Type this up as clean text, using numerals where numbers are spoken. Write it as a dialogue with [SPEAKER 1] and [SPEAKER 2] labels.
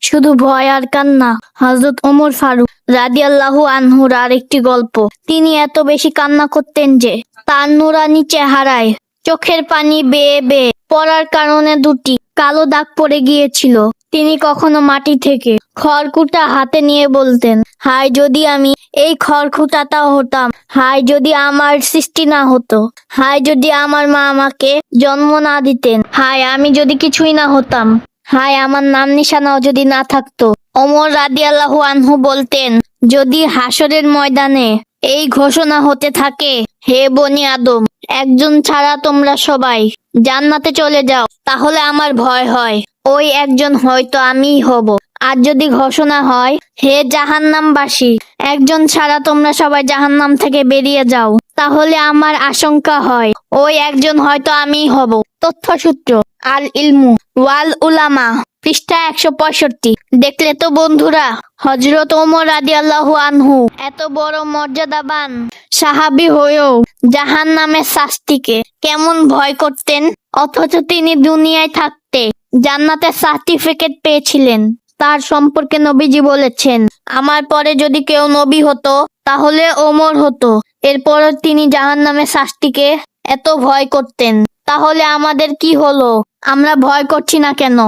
[SPEAKER 1] শুধু ভয় আর কান্না। হযরত ওমর ফারুক রাদিয়াল্লাহু আনহুর আরেকটি গল্প। তিনি এত বেশি কান্না করতেন যে তার নুরানি চেহারায় চোখের পানি বেয়ে বেয়ে পড়ার কারণে দুটি কালো দাগ পড়ে গিয়েছিল। তিনি কখনো মাটি থেকে খড়কুটা হাতে নিয়ে বলতেন, হায় যদি আমি এই খড়কুটাটা হতাম, হায় যদি আমার সৃষ্টি না হতো, হায় যদি আমার মা আমাকে জন্ম না দিতেন, হায় আমি যদি কিছুই না হতাম, হায় আমার নাম নিশানাও যদি না থাকতো। ওমর রাদিয়াল্লাহু আনহু বলতেন, যদি হাসরের ময়দানে এই ঘোষণা হতে থাকে, হে বনি আদম, একজন ছাড়া তোমরা সবাই জান্নাতে চলে যাও, তাহলে আমার ভয় হয় ওই একজন হয়তো আমিই হব। আর যদি ঘোষণা হয়, হে জাহান্নামবাসী, একজন ছাড়া তোমরা সবাই জাহান্নাম থেকে বেরিয়ে যাও, তাহলে আমার আশঙ্কা হয় ওই একজন হয়তো আমিই হব। তথ্যসূত্র আল ইলমু ওয়াল উলামা, পৃষ্ঠা 165। দেখলে তো বন্ধুরা, হযরত ওমর রাদিয়াল্লাহু আনহু এত বড় মর্যাদাবান সাহাবী হয়েও জাহান্নামের শাস্তিকে কেমন ভয় করতেন, অথচ তিনি দুনিয়ায় থাকতে জান্নাতের সার্টিফিকেট পেয়েছিলেন। তার সম্পর্কে নবীজি বলেছেন, আমার পরে যদি কেউ নবী হতো তাহলে ওমর হতো। এরপর তিনি জাহান্নামের শাস্তিকে এত ভয় করতেন। তাহলে আমাদের কি হলো? আমরা ভয় করছি না কেন?